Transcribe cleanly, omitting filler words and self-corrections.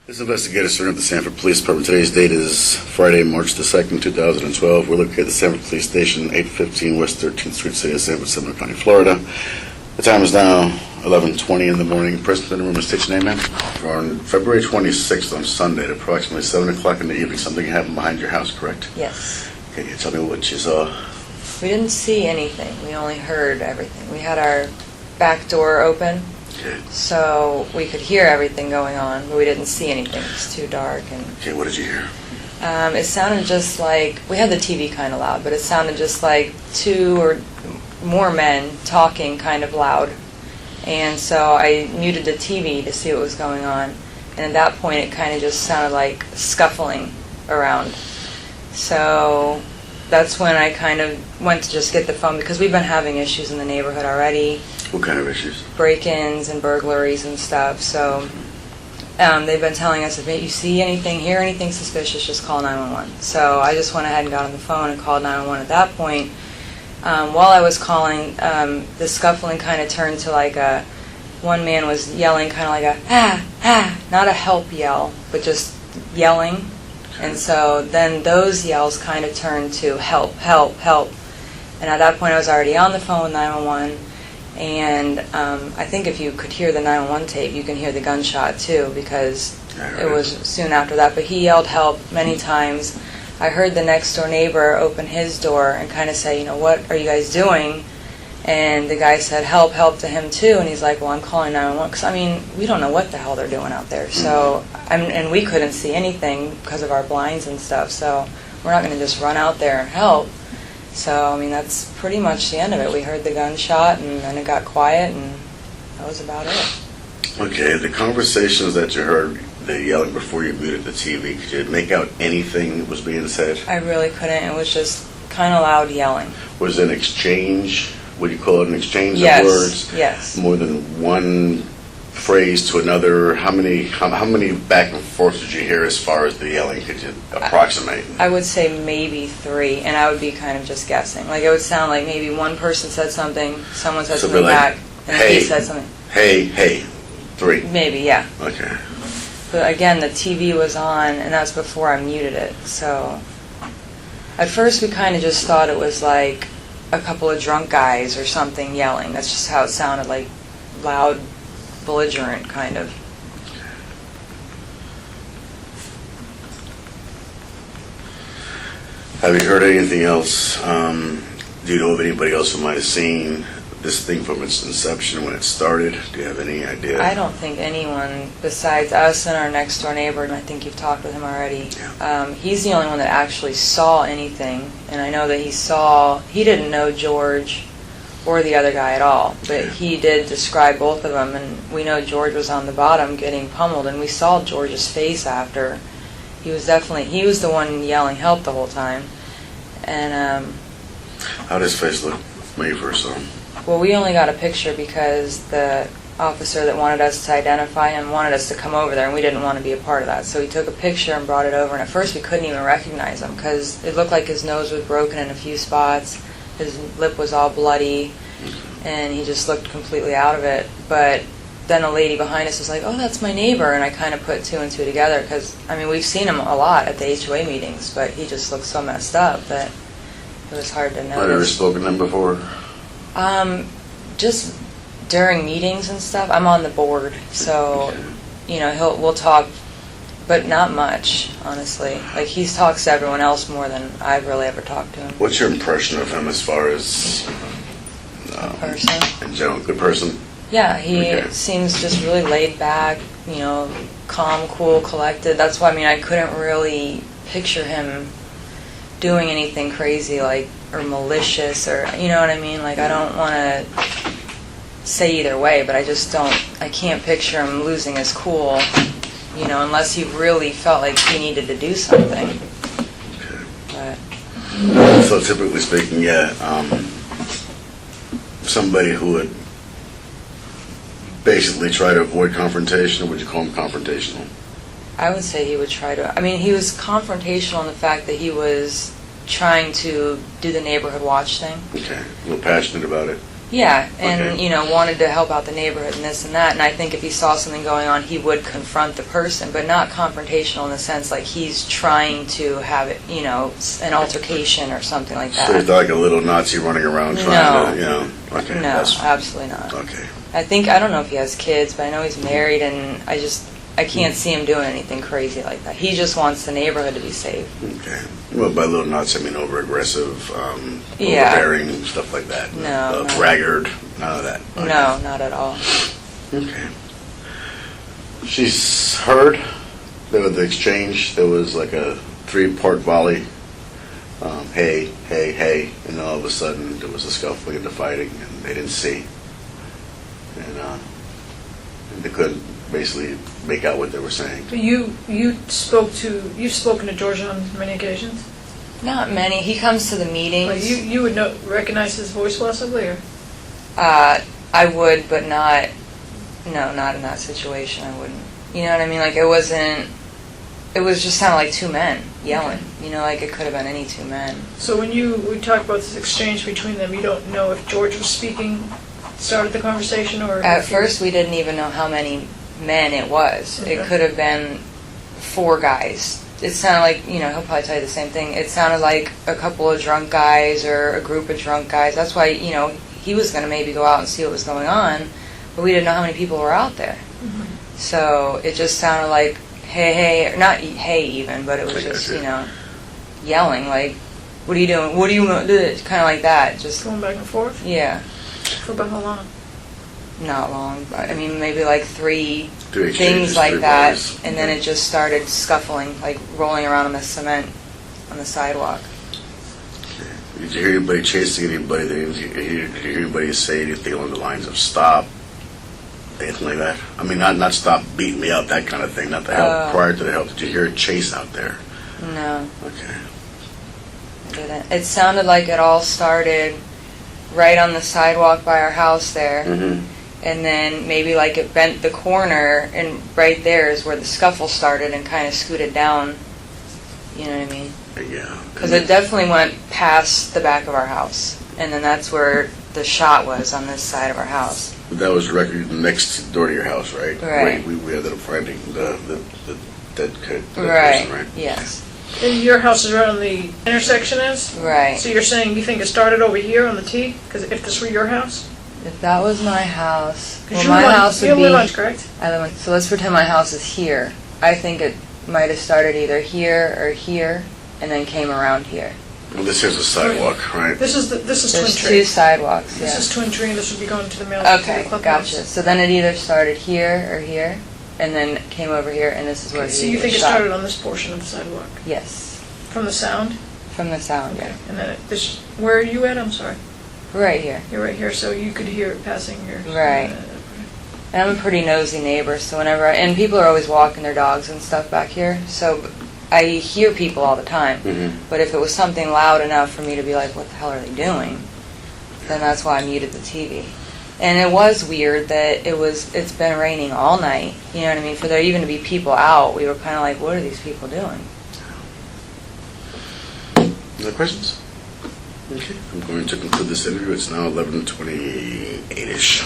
This investigator serving at the Sanford Police Department. Today's date is Friday, March the 2nd, 2012. We're located at the Sanford Police Station, 815 West 13th Street, City of Sanford, Seminole County, Florida. The time is now 11:20 in the morning. Person in the room is state your name, ma'am. On February 26th, on Sunday, at approximately 7 o'clock in the evening, something happened behind your house, correct? Yes. Can you tell me what you saw? We didn't see anything. We only heard everything. We had our back door open, Okay. so we could hear everything going on, but we didn't see anything. It was too dark. Okay, what did you hear? It sounded just like, we had the TV kind of loud, but it sounded just like two or more men talking kind of loud. And so I muted the TV to see what was going on. And at that point, it kind of just sounded like scuffling around. So that's when I kind of went to just get the phone, because we've been having issues in the neighborhood already. What kind of issues? Break-ins and burglaries and stuff. So they've been telling us, if you see anything, hear anything suspicious, just call 911. So I just went ahead and got on the phone and called 911 at that point. While I was calling, the scuffling kind of turned to like one man was yelling kind of like a, ah, not a help yell, but just yelling. And so then those yells kind of turned to help, help, help. And at that point I was already on the phone with 911. And I think if you could hear the 911 tape, you can hear the gunshot too, because it was soon after that. But he yelled help many times. I heard the next door neighbor open his door and kind of say, what are you guys doing? And the guy said, help, help to him too. And he's like, well, I'm calling 911. Because, we don't know what the hell they're doing out there. So, and we couldn't see anything because of our blinds and stuff. So we're not going to just run out there and help. So, that's pretty much the end of it. We heard the gunshot, and then it got quiet, and that was about it. Okay, the conversations that you heard, the yelling before you muted the TV, could you make out anything that was being said? I really couldn't. It was just kind of loud yelling. Was it an exchange? Would you call it an exchange Yes, of words? Yes. More than one phrase to another? How many back and forth did you hear as far as the yelling? Could you approximate? I would say maybe 3, and I would be kind of just guessing. Like, it would sound like maybe one person said something, someone said something back, and hey, he said something. Hey, 3. Maybe, yeah. Okay. But again, the TV was on, and that's before I muted it. So at first we kind of just thought it was like a couple of drunk guys or something yelling. That's just how it sounded, like loud, belligerent kind of. Have you heard anything else? Do you know of anybody else who might have seen this thing from its inception when it started? Do you have any idea? I don't think anyone besides us and our next door neighbor, and I think you've talked with him already. Yeah. He's the only one that actually saw anything, and I know that he didn't know George or the other guy at all, but he did describe both of them, and we know George was on the bottom getting pummeled, and we saw George's face after. He was the one yelling help the whole time. And how does his face look when you first saw him? well, we only got a picture because the officer that wanted us to identify him wanted us to come over there, and we didn't want to be a part of that. So he took a picture and brought it over, and at first we couldn't even recognize him because it looked like his nose was broken in a few spots, his lip was all bloody, and he just looked completely out of it. But then a lady behind us was like, oh, that's my neighbor, and I kind of put 2 and 2 together because, we've seen him a lot at the HOA meetings, but he just looked so messed up that it was hard to notice. Have you ever spoken to him before? Just during meetings and stuff. I'm on the board, so we'll talk, but not much, honestly. Like, he talks to everyone else more than I've really ever talked to him. What's your impression of him as far as person? in general, good person? Yeah, he seems just really laid back, calm, cool, collected. That's why I couldn't really picture him doing anything crazy or malicious, or you know what I mean? Like, I don't want to say either way, but I can't picture him losing his cool, unless he really felt like he needed to do something. Okay. But So typically speaking, somebody who would basically try to avoid confrontation, or would you call him confrontational? I would say he would try to. He was confrontational in the fact that he was trying to do the neighborhood watch thing. Okay. A little passionate about it. Yeah, and, Okay. you know, wanted to help out the neighborhood and this and that, and I think if he saw something going on, he would confront the person, but not confrontational in the sense like he's trying to have it, you know, an altercation or something like So he's that. not like a little Nazi running around trying to, you know, okay. No, that's- absolutely not. Okay. I don't know if he has kids, but I know he's married, and I can't see him doing anything crazy like that. He just wants the neighborhood to be safe. Okay. Well, by little Nazi, I mean over-aggressive, Yeah. overbearing, stuff like that. No, no. Braggart, none of that. Okay. No, not at all. Okay. She's heard there was the exchange. There was like a 3-part volley. Hey, hey, hey, and all of a sudden there was a scuffling and the fighting, and they didn't see, and they couldn't basically make out what they were saying. You've spoken to George on many occasions. Not many. He comes to the Like meetings. you would recognize his voice possibly, or I would, but not in that situation. I wouldn't. You know what I mean? Like, it was just sounded like two men yelling. You know, like it could have been any two men. so when we talk about this exchange between them, you don't know if George was speaking, started the conversation, or At if he was- first, we didn't even know how many men it was. Okay. It could have been 4 guys. It sounded like, you know, he'll probably tell you the same thing. It sounded like a couple of drunk guys or a group of drunk guys. That's why, you know, he was going to maybe go out and see what was going on, but we didn't know how many people were out there. Mm-hmm. So it just sounded like, hey, hey, or not hey even, but it was I just, gotcha. you know, yelling, like, what are you doing? What do you want? Kind of like that. Just, going back and forth yeah, for about how long? not long. But, I mean, maybe like 3 3 exchanges, things like 3 that, volleys. and then it just started scuffling, like rolling around on the cement on the sidewalk. Did you hear anybody chasing anybody? Did you hear anybody say anything along the lines of stop? Anything like that? I mean, not stop, beat me up, that kind of thing. Not the help. Prior to the help, did you hear a chase out there? No, Okay. I didn't. It sounded like it all started right on the sidewalk by our house there. Mm-hmm. And then maybe like it bent the corner, and right there is where the scuffle started and kind of scooted down. You know what I mean? Yeah. Because it definitely went past the back of our house, and then that's where the shot was, on this side of our house. That was directly next door to your house, right? Right. We ended up finding the dead Right. person, right? Yes. And your house is right on the intersection is? Right. So you're saying you think it started over here on the T? Because if this were your house? If that was my house, 'Cause well, you my live on- house you would be. live on, correct? I live on. So let's pretend my house is here. I think it might have started either here or here, and then came around here. Well, this is a sidewalk, right? This is Twin There's Tree. 2 sidewalks. This Yeah. is Twin Tree, and this would be going to the mail. to Okay, the clubhouse. gotcha. So then it either started here or here, and then came over here, and this is where So he you think it shot. started on this portion of the sidewalk? Yes, From the sound? from the sound, yeah. And then where are you at? I'm sorry. Right here. You're right here, so you could hear it passing here. Right. And I'm a pretty nosy neighbor, so and people are always walking their dogs and stuff back here, so I hear people all the time. Mm-hmm. But if it was something loud enough for me to be like, what the hell are they doing? Then that's why I muted the TV. And it was weird that it's been raining all night, you know what I mean? For there even to be people out, we were kind of like, what are these people doing? Other questions? Okay. I'm going to conclude this interview. It's now 11:28-ish.